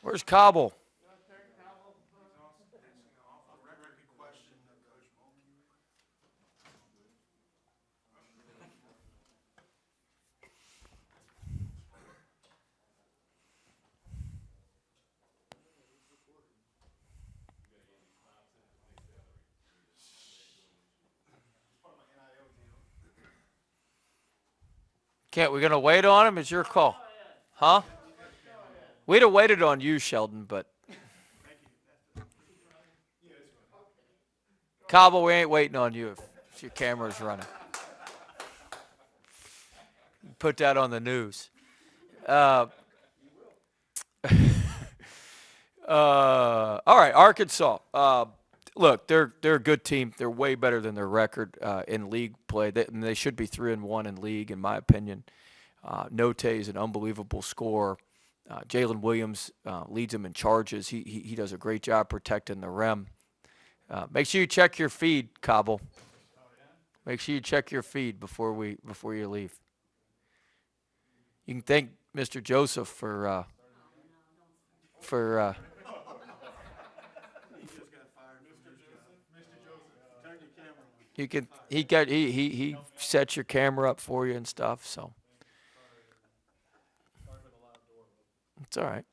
Where's Cobble? Can't we gonna wait on him? It's your call. Huh? We'd have waited on you, Sheldon, but Cobble, we ain't waiting on you if your camera's running. Put that on the news. Uh, all right, Arkansas. Look, they're a good team. They're way better than their record in league play. They should be 3-1 in league, in my opinion. Note is an unbelievable scorer. Jalen Williams leads them in charges. He does a great job protecting the rim. Make sure you check your feed, Cobble. Make sure you check your feed before you leave. You can thank Mr. Joseph for he set your camera up for you and stuff, so it's all right.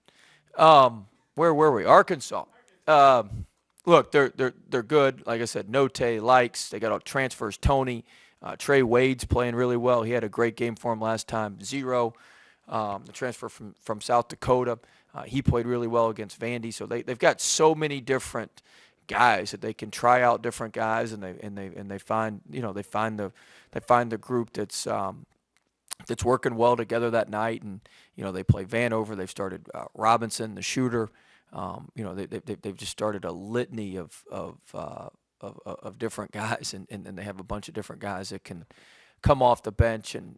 Where were we? Arkansas. Look, they're good. Like I said, Note likes. They got all transfers. Tony, Trey Wade's playing really well. He had a great game for him last time. Zero, the transfer from South Dakota. He played really well against Vandy. So they've got so many different guys that they can try out different guys, and they find the group that's working well together that night. And they play Vanover. They've started Robinson, the shooter. They've just started a litany of different guys, and they have a bunch of different guys that can come off the bench and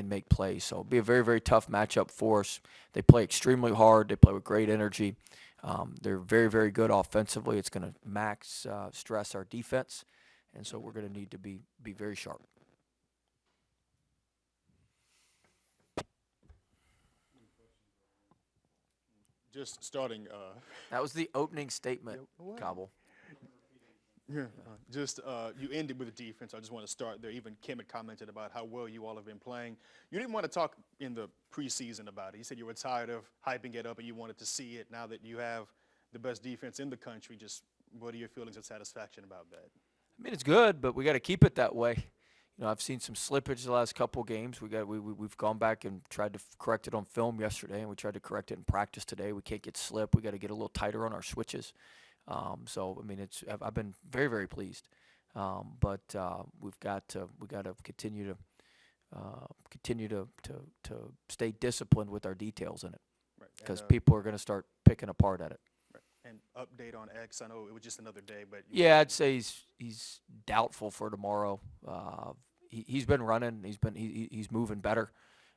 make plays. So it'll be a very, very tough matchup for us. They play extremely hard. They play with great energy. They're very, very good offensively. It's going to max stress our defense, and so we're going to need to be very sharp. Just starting. That was the opening statement, What? Cobble. Yeah. Just you ended with the defense. I just want to start there. Even Kim had commented about how well you all have been playing. You didn't want to talk in the preseason about it. You said you were tired of hyping it up and you wanted to see it. Now that you have the best defense in the country, just what are your feelings of satisfaction about that? I mean, it's good, but we got to keep it that way. I've seen some slippage the last couple games. We've gone back and tried to correct it on film yesterday, and we tried to correct it in practice today. We can't get slip. We got to get a little tighter on our switches. So I mean, I've been very, very pleased. But we got to continue to stay disciplined with our details in it, Right. because people are going to start picking apart at it. Right. And update on X. I know it was just another day, but Yeah, I'd say he's doubtful for tomorrow. He's been running. He's moving better,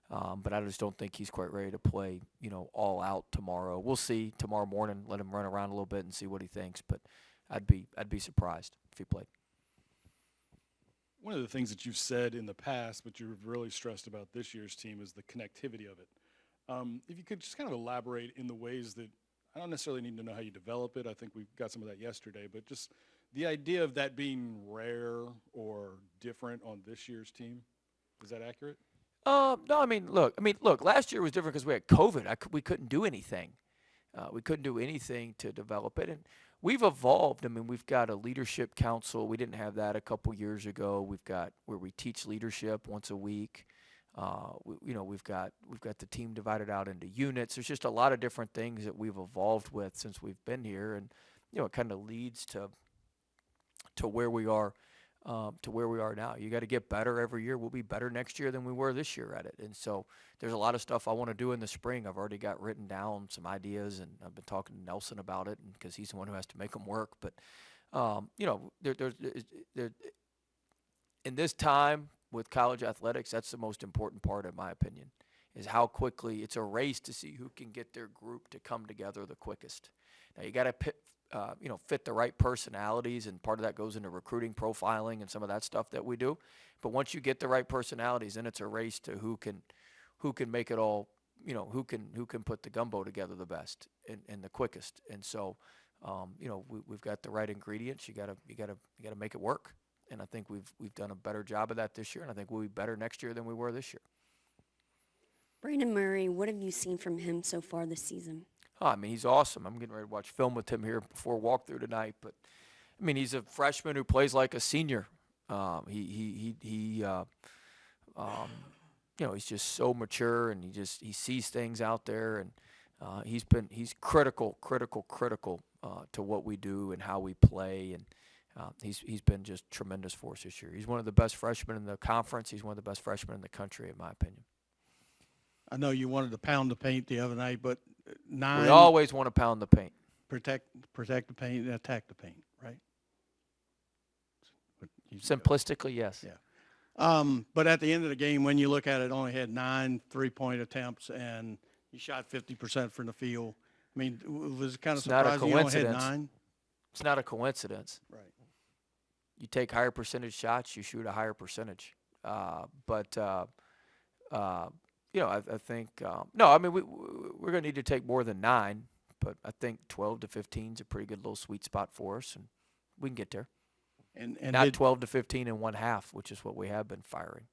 but I just don't think he's quite ready to play. All out tomorrow. We'll see tomorrow morning. Let him run around a little bit and see what he thinks. But I'd be surprised if he played. One of the things that you've said in the past, but you've really stressed about this year's team, is the connectivity of it. If you could just kind of elaborate in the ways that I don't necessarily need to know how you develop it. I think we got some of that yesterday, but just the idea of that being rare or different on this year's team, is that accurate? No, I mean, look. Last year was different because we had COVID. We couldn't do anything. We couldn't do anything to develop it, and we've evolved. I mean, we've got a leadership council. We didn't have that a couple years ago. We've got where we teach leadership once a week. We've got the team divided out into units. There's just a lot of different things that we've evolved with since we've been here, and it kind of leads to where we are. To where we are now. You got to get better every year. We'll be better next year than we were this year at it. And so there's a lot of stuff I want to do in the spring. I've already got written down some ideas, and I've been talking to Nelson about it because he's the one who has to make them work. But, there, in this time with college athletics, that's the most important part, in my opinion, is how quickly it's a race to see who can get their group to come together the quickest. Now, you got to fit the right personalities, and part of that goes into recruiting, profiling, and some of that stuff that we do. But once you get the right personalities, then it's a race to who can make it all who can put the gumbo together the best and the quickest. And so, we've got the right ingredients. You gotta make it work. And I think we've done a better job of that this year. And I think we'll be better next year than we were this year. Brandon Murray, what have you seen from him so far this season? Oh, I mean, he's awesome. I'm getting ready to watch film with him here before walkthrough tonight. But I mean, he's a freshman who plays like a senior. He he's just so mature, and he sees things out there, and he's critical to what we do and how we play, and he's been just tremendous for us this year. He's one of the best freshmen in the conference. He's one of the best freshmen in the country, in my opinion. I know you wanted to pound the paint the other night, but We always want to pound the paint. protect the paint and attack the paint, right? Simplistically, yes. Yeah. But at the end of the game, when you look at it, only had 9 3-point attempts, and you shot 50% from the field. I mean, was it kind of It's not a surprising you only had coincidence. 9? It's not a coincidence. Right. You take higher percentage shots, you shoot a higher percentage. I think no. I mean, we're going to need to take more than 9, but I think 12 to 15 is a pretty good little sweet spot for us, and we can get there. And Not 12 to 15 in one half, which is what we have been firing.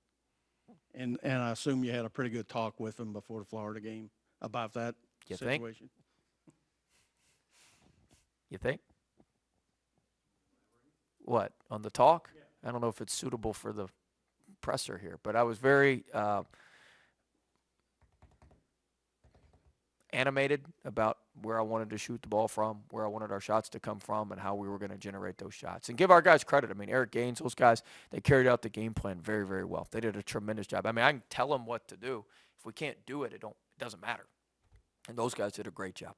And I assume you had a pretty good talk with him before the Florida game about that You think? situation. You think? What, on the talk? I don't know if it's suitable for the presser here, but I was very animated about where I wanted to shoot the ball from, where I wanted our shots to come from, and how we were going to generate those shots. And give our guys credit. I mean, Eric Gaines, those guys, they carried out the game plan very, very well. They did a tremendous job. I mean, I can tell them what to do. If we can't do it, it doesn't matter. And those guys did a great job.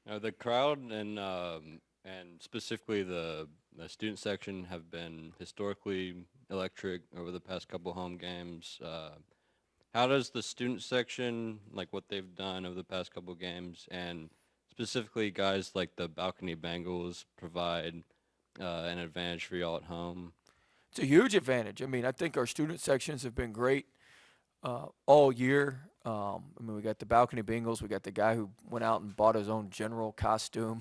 The crowd and specifically the student section have been historically electric over the past couple home games. How does the student section, like what they've done over the past couple games, and specifically guys like the Balcony Bengals, provide an advantage for y'all at home? It's a huge advantage. I mean, I think our student sections have been great all year. I mean, we got the Balcony Bengals. We got the guy who went out and bought his own general costume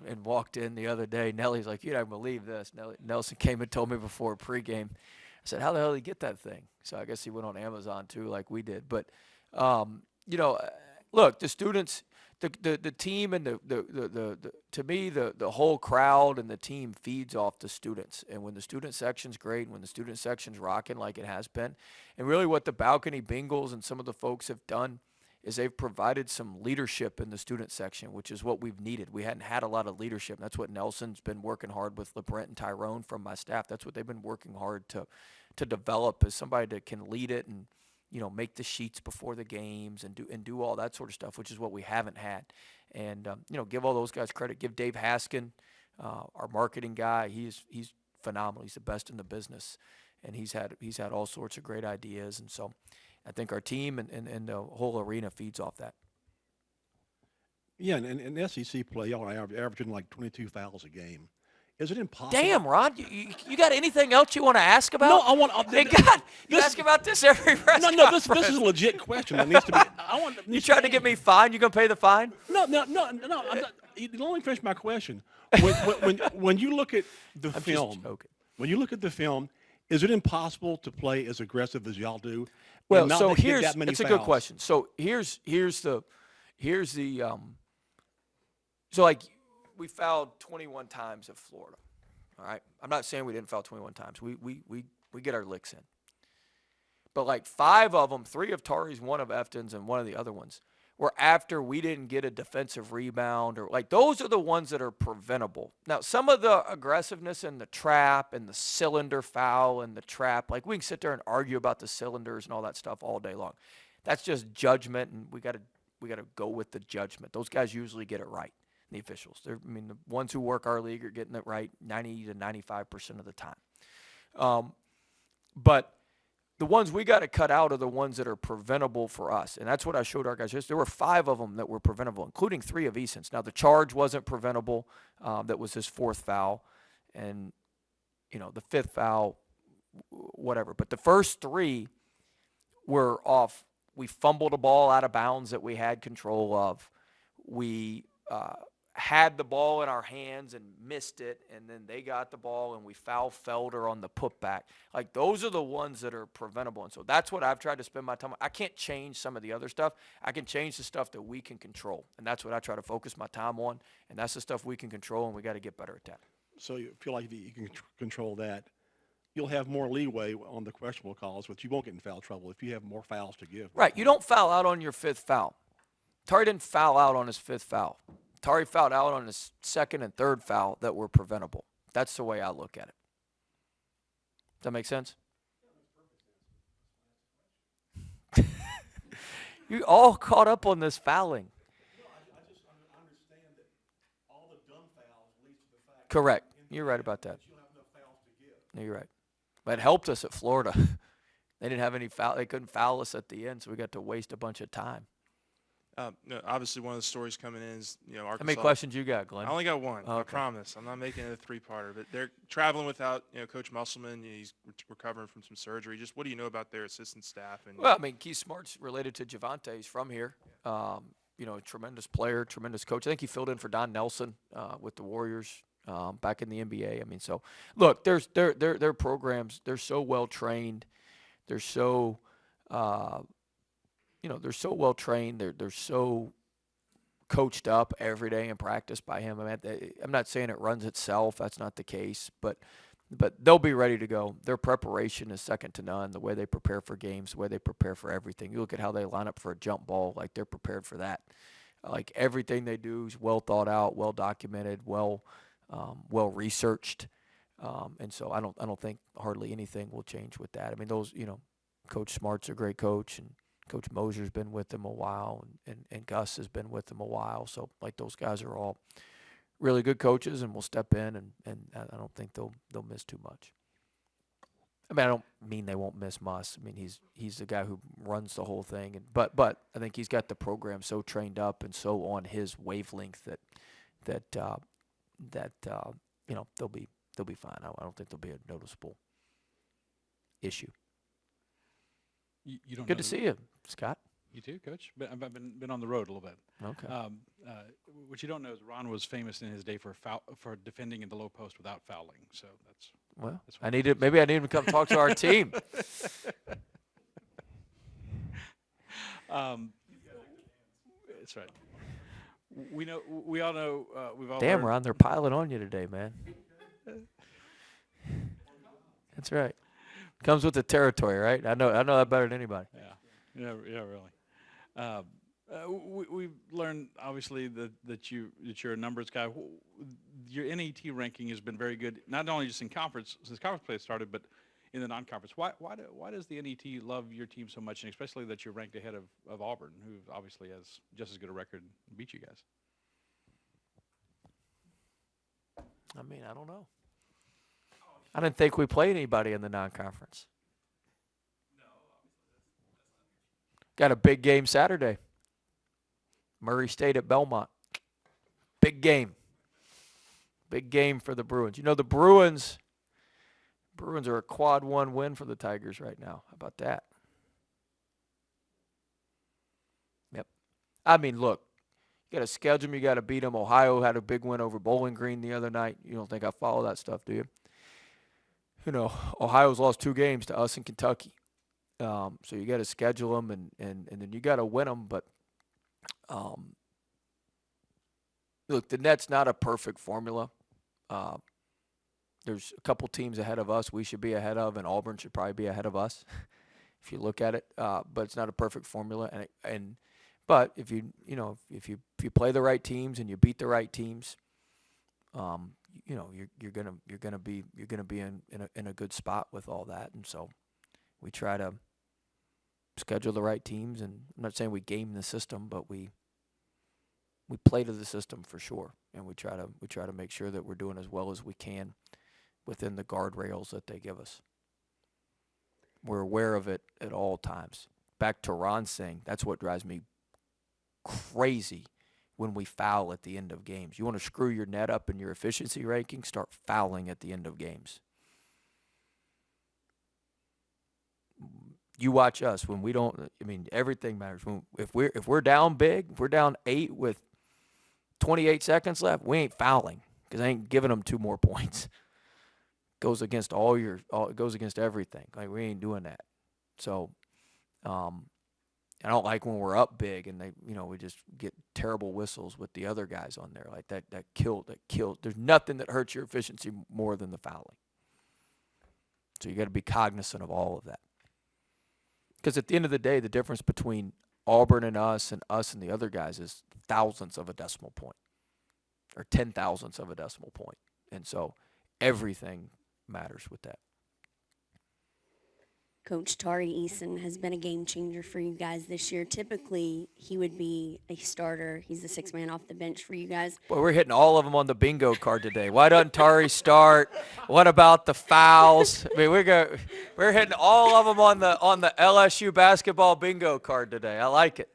and walked in the other day. Nellie's like, "You're not going to believe this." Nelson came and told me before pregame. I said, "How the hell did he get that thing?" So I guess he went on Amazon too, like we did. But look, the students, the team, and to me, the whole crowd and the team feeds off the students. And when the student section's great, when the student section's rocking like it has been, and really what the Balcony Bengals and some of the folks have done is they've provided some leadership in the student section, which is what we've needed. We hadn't had a lot of leadership. That's what Nelson's been working hard with LeBrent and Tyrone from my staff. That's what they've been working hard to develop, is somebody that can lead it and make the sheets before the games and do all that sort of stuff, which is what we haven't had. And give all those guys credit. Give Dave Haskin, our marketing guy. He's phenomenal. He's the best in the business, and he's had all sorts of great ideas. And so I think our team and the whole arena feeds off that. Yeah, and in SEC play, y'all are averaging like 22 fouls a game. Is it impossible? Damn, Ron, you got anything else you want to ask about? No, I want. Hey, God, you ask about this every press No, this conference. is a legit question that needs to be. You tried to get me fined. You gonna pay the fine? No. I'm not, let me finish my question. When you look at the I'm film, just joking. when you look at the film, is it impossible to play as aggressive as y'all do? Well, and not so get here's that many it's a fouls? good question. So here's the so like we fouled 21 times at Florida. All right, I'm not saying we didn't foul 21 times. We get our licks in. But like 5 of them, 3 of Tari's, 1 of Efton's, and 1 of the other ones were after we didn't get a defensive rebound, or like those are the ones that are preventable. Now, some of the aggressiveness in the trap and the cylinder foul and the trap, like we can sit there and argue about the cylinders and all that stuff all day long. That's just judgment, and we got to go with the judgment. Those guys usually get it right. The officials, the ones who work our league are getting it right 90 to 95% of the time. But the ones we got to cut out are the ones that are preventable for us, and that's what I showed our guys. There were 5 of them that were preventable, including 3 of Eason's. Now the charge wasn't preventable. That was his 4th foul, and the 5th foul, whatever. But the first 3 were off we fumbled a ball out of bounds that we had control of. We had the ball in our hands and missed it, and then they got the ball and we foul Felder on the putback. Like, those are the ones that are preventable. And so that's what I've tried to spend my time on. I can't change some of the other stuff. I can change the stuff that we can control, and that's what I try to focus my time on, and that's the stuff we can control, and we got to get better at that. So you feel like if you can control that, you'll have more leeway on the questionable calls, but you won't get in foul trouble if you have more fouls to give. Right, you don't foul out on your fifth foul. Tari didn't foul out on his fifth foul. Tari fouled out on his second and third foul that were preventable. That's the way I look at it. Does that make sense? You all caught up on this fouling. I just understand that all the dumb fouls leads to the fact. Correct. You're right about that. You don't have enough fouls to give. No, you're right. But it helped us at Florida. They didn't have any foul. They couldn't foul us at the end, so we got to waste a bunch of time. No, obviously, one of the stories coming in is, Arkansas. How many questions you got, Glenn? I only got one. I Okay. promise. I'm not making it a three-parter. But they're traveling without, Coach Musselman. He's recovering from some surgery. Just what do you know about their assistant staff? And Well, I mean, Keith Smart's related to Javante. He's from here. Tremendous player, tremendous coach. I think he filled in for Don Nelson with the Warriors back in the NBA. I mean, so look, their programs. They're so well trained. They're so they're so well trained. They're so coached up every day in practice by him. I mean, I'm not saying it runs itself. That's not the case, but they'll be ready to go. Their preparation is second to none. The way they prepare for games, the way they prepare for everything. You look at how they line up for a jump ball, like they're prepared for that. Like everything they do is well thought out, well documented, well researched. And so I don't think hardly anything will change with that. I mean, Coach Smart's a great coach, and Coach Mosier's been with them a while, and Gus has been with them a while. So, like, those guys are all really good coaches and will step in, and I don't think they'll miss too much. I mean, I don't mean they won't miss Muss. I mean, he's the guy who runs the whole thing, but I think he's got the program so trained up and so on his wavelength that they'll be fine. I don't think there'll be a noticeable issue. You don't Good know to see you, Scott. You too, Coach. I've been on the road a little bit. Okay. What you don't know is Ron was famous in his day for defending in the low post without fouling. So that's Well, that's I what need to maybe I need him to come talk to our team. That's right. We all know. We've all Damn, heard- Ron, they're piling on you today, man. That's right. Comes with the territory, right? I know that better than anybody. Yeah, really. We've learned obviously that you're a numbers guy. Your NET ranking has been very good, not only just in conference since conference play started, but in the non-conference. Why does the NET love your team so much, and especially that you're ranked ahead of Auburn, who obviously has just as good a record and beat you guys? I mean, I don't know. I didn't think we played anybody in the non-conference. Got a big game Saturday. Murray State at Belmont. Big game. Big game for the Bruins. You know, the Bruins are a quad one win for the Tigers right now. How about that? Yep. I mean, look, you got to schedule them. You got to beat them. Ohio had a big win over Bowling Green the other night. You don't think I follow that stuff, do you? You know, Ohio's lost 2 games to us in Kentucky. So you got to schedule them, and then you got to win them. But look, the net's not a perfect formula. There's a couple teams ahead of us we should be ahead of, and Auburn should probably be ahead of us if you look at it. But it's not a perfect formula. But if you play the right teams and you beat the right teams, you're gonna be in a good spot with all that. And so we try to schedule the right teams, and I'm not saying we game the system, but we play to the system for sure, and we try to make sure that we're doing as well as we can within the guardrails that they give us. We're aware of it at all times. Back to Ron saying, that's what drives me crazy when we foul at the end of games. You want to screw your net up in your efficiency ranking, start fouling at the end of games. You watch us when we don't. I mean, everything matters. If we're down big, if we're down 8 with 28 seconds left, we ain't fouling because I ain't giving them 2 more points. Goes against it goes against everything. Like, we ain't doing that. So, I don't like when we're up big and we just get terrible whistles with the other guys on there. Like that killed. There's nothing that hurts your efficiency more than the fouling. So you got to be cognizant of all of that. Because at the end of the day, the difference between Auburn and us and the other guys is thousandths of a decimal point or 10,000ths of a decimal point. And so everything matters with that. Coach Tari Eason has been a game changer for you guys this year. Typically, he would be a starter. He's the 6th man off the bench for you guys. Well, we're hitting all of them on the bingo card today. Why doesn't Tari start? What about the fouls? I mean, we're hitting all of them on the LSU basketball bingo card today. I like it.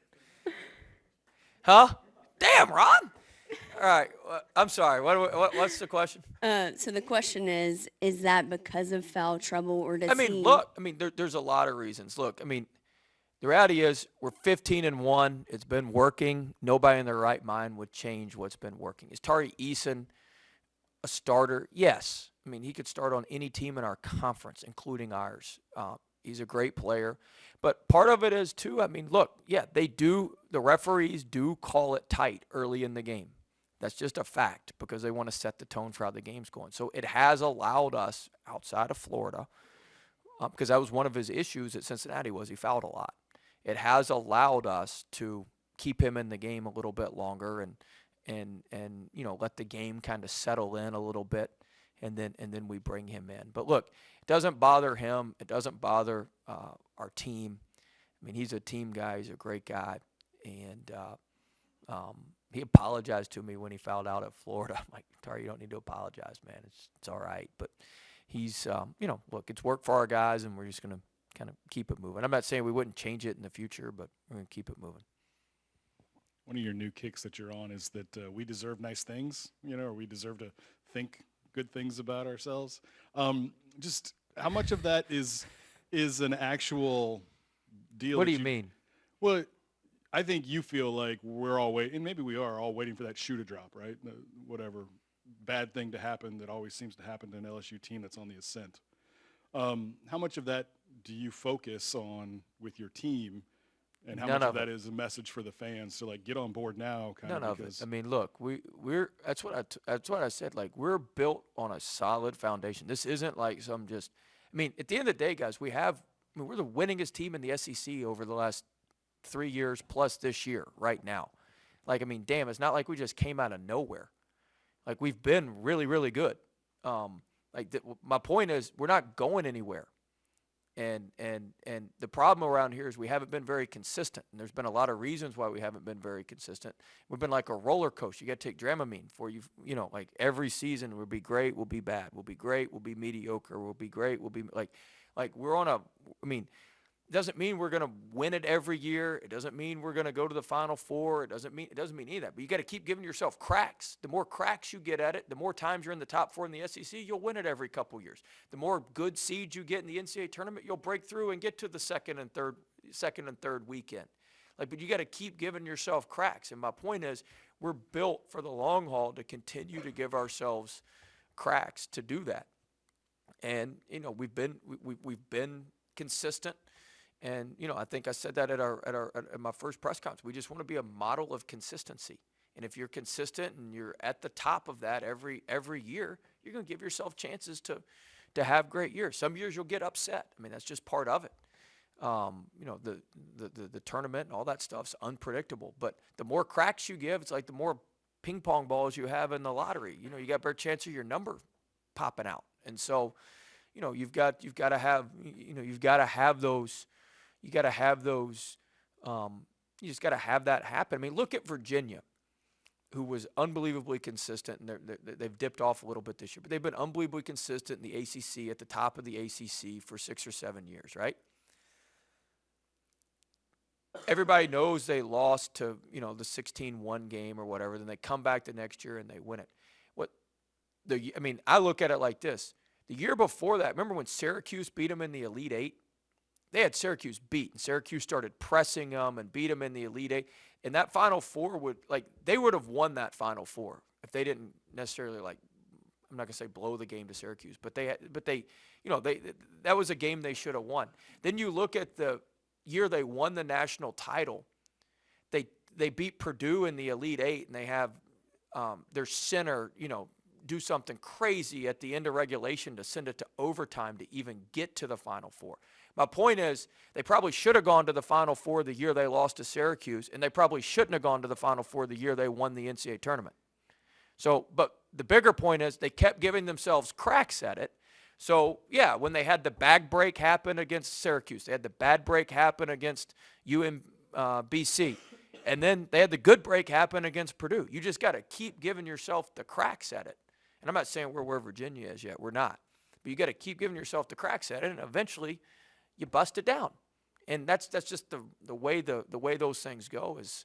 Huh? Damn, Ron. All right. I'm sorry. What's the question? So the question is that because of foul trouble, or does he... Look, there's a lot of reasons. Look, the reality is we're 15-1. It's been working. Nobody in their right mind would change what's been working. Is Tari Eason a starter? Yes. He could start on any team in our conference, including ours. He's a great player. But part of it is, too, look, yeah, the referees do call it tight early in the game. That's just a fact because they want to set the tone for how the game's going. So it has allowed us outside of Florida, because that was one of his issues at Cincinnati was he fouled a lot. It has allowed us to keep him in the game a little bit longer and let the game kind of settle in a little bit, and then we bring him in. But look, it doesn't bother him. It doesn't bother our team. He's a team guy. He's a great guy, and he apologized to me when he fouled out at Florida. I'm like, Tari, you don't need to apologize, man. It's all right. But he's, look, it's worked for our guys, and we're just going to kind of keep it moving. I'm not saying we wouldn't change it in the future, but we're going to keep it moving. One of your new kicks that you're on is that we deserve nice things, or we deserve to think good things about ourselves. Just how much of that is an actual deal? What do you mean? Well, I think you feel like we're all waiting, and maybe we are all waiting for that shoe to drop, right? Whatever bad thing to happen that always seems to happen to an LSU team that's on the ascent. How much of that do you focus on with your team, and how much of that is a message for the fans to get on board now? None of it. Look, we're that's what I said. Like, we're built on a solid foundation. This isn't like some just. At the end of the day, guys, we're the winningest team in the SEC over the last 3 years plus this year right now. Damn, it's not like we just came out of nowhere. Like, we've been really, really good. My point is we're not going anywhere. And the problem around here is we haven't been very consistent. And there's been a lot of reasons why we haven't been very consistent. We've been like a roller coaster. You got to take Dramamine for like every season we'll be great, we'll be bad. We'll be great, we'll be mediocre, we'll be great, we'll be like we're on a, it doesn't mean we're going to win it every year. It doesn't mean we're going to go to the Final Four. It doesn't mean any of that. But you got to keep giving yourself cracks. The more cracks you get at it, the more times you're in the top 4 in the SEC, you'll win it every couple years. The more good seeds you get in the NCAA tournament, you'll break through and get to the second and third weekend. But you got to keep giving yourself cracks. And my point is, we're built for the long haul to continue to give ourselves cracks to do that. And we've been consistent. And I think I said that at my first press conference. We just want to be a model of consistency. And if you're consistent and you're at the top of that every year, you're going to give yourself chances to have great years. Some years you'll get upset. That's just part of it. The tournament and all that stuff's unpredictable. But the more cracks you give, it's like the more ping pong balls you have in the lottery. You got a better chance of your number popping out. And so, you've got to have those. You got to have those. You just got to have that happen. Look at Virginia, who was unbelievably consistent, and they've dipped off a little bit this year, but they've been unbelievably consistent in the ACC, at the top of the ACC for 6 or 7 years, right? Everybody knows they lost to the 16-1 game or whatever. Then they come back the next year and they win it. I look at it like this: the year before that, remember when Syracuse beat them in the Elite Eight? they had Syracuse beat, and Syracuse started pressing them and beat them in the Elite Eight. And that Final Four they would have won that Final Four if they didn't necessarily I'm not gonna say blow the game to Syracuse, but that was a game they should have won. Then you look at the year they won the national title. They beat Purdue in the Elite Eight, and they have their center, do something crazy at the end of regulation to send it to overtime to even get to the Final Four. My point is, they probably should have gone to the Final Four the year they lost to Syracuse, and they probably shouldn't have gone to the Final Four the year they won the NCAA tournament. So, but the bigger point is they kept giving themselves cracks at it. So, yeah, when they had the bag break happen against Syracuse, they had the bad break happen against UMBC, and then they had the good break happen against Purdue. You just got to keep giving yourself the cracks at it. And I'm not saying we're where Virginia is yet. We're not. But you got to keep giving yourself the cracks at it, and eventually you bust it down. And that's just the way those things go is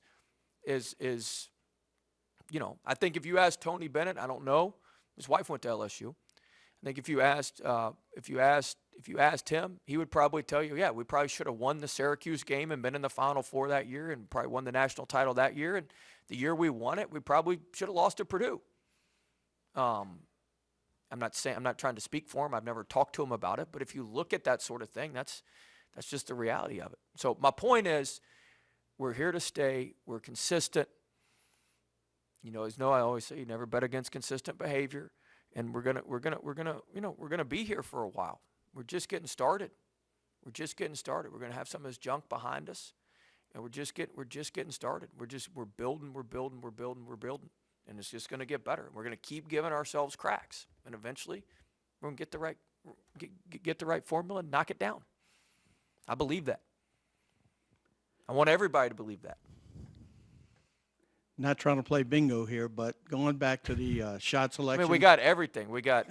I think if you asked Tony Bennett, I don't know, his wife went to LSU. I think if you asked him, he would probably tell you, yeah, we probably should have won the Syracuse game and been in the Final Four that year and probably won the national title that year. And the year we won it, we probably should have lost to Purdue. I'm not trying to speak for him. I've never talked to him about it. But if you look at that sort of thing, that's just the reality of it. So my point is, we're here to stay. We're consistent. As I always say, you never bet against consistent behavior. And we're gonna be here for a while. We're just getting started. We're gonna have some of this junk behind us, and we're just getting started. We're building, and it's just gonna get better. We're gonna keep giving ourselves cracks, and eventually, we're gonna get the right formula and knock it down. I believe that. I want everybody to believe that. Not trying to play bingo here, but going back to the shot I selection. mean, we got everything. We got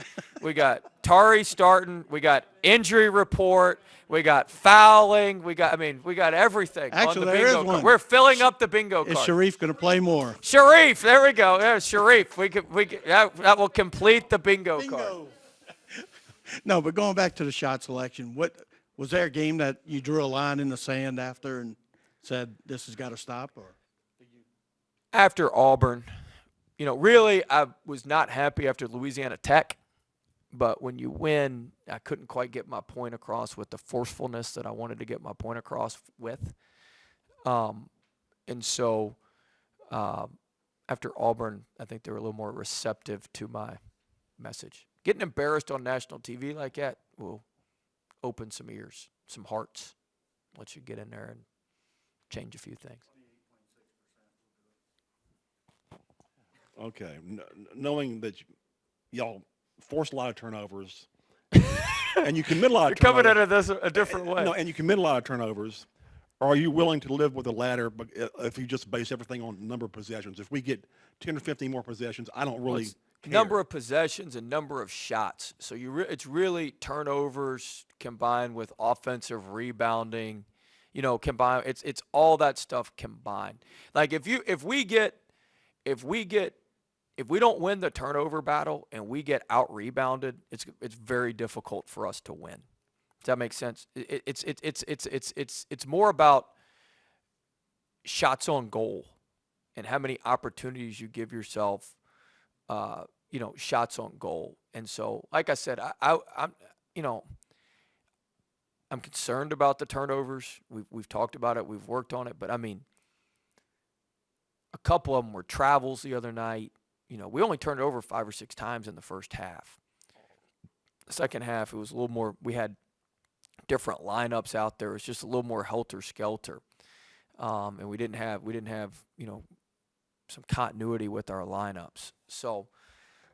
Tari starting. We got injury report. We got fouling. We got everything Actually, on the there bingo is card. one. We're filling up the bingo Is card. Sharif going to play more? Sharif, there we go. Yeah, Sharif. That will complete the bingo card. No, but going back to the shot selection, what was there a game that you drew a line in the sand after and said this has got to stop? Or After Auburn, really, I was not happy after Louisiana Tech. But when you win, I couldn't quite get my point across with the forcefulness that I wanted to get my point across with. And so after Auburn, I think they were a little more receptive to my message. Getting embarrassed on national TV like that will open some ears, some hearts, let you get in there and change a few things. Okay, knowing that y'all force a lot of turnovers, and you commit a lot of You're coming turnovers. at it a different way. No, and you commit a lot of turnovers. Are you willing to live with the latter if you just base everything on number of possessions? If we get 10 or 15 more possessions, I don't really care. Number of possessions and number of shots. So it's really turnovers combined with offensive rebounding. Combined. It's all that stuff combined. Like if we don't win the turnover battle and we get out rebounded, it's very difficult for us to win. Does that make sense? It's more about shots on goal and how many opportunities you give yourself, shots on goal. And so, like I said, I'm concerned about the turnovers. We've talked about it. We've worked on it. But, I mean, a couple of them were travels the other night. We only turned it over 5 or 6 times in the first half. The second half, it was a little more – we had different lineups out there. It was just a little more helter-skelter. And we didn't have some continuity with our lineups. So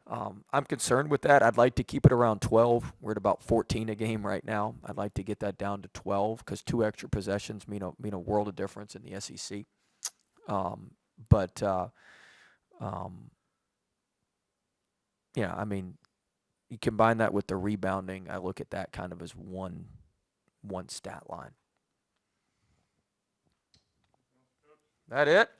I'm concerned with that. I'd like to keep it around 12. We're at about 14 a game right now. I'd like to get that down to 12 because 2 extra possessions mean a world of difference in the SEC. You combine that with the rebounding, I look at that kind of as one stat line. That it?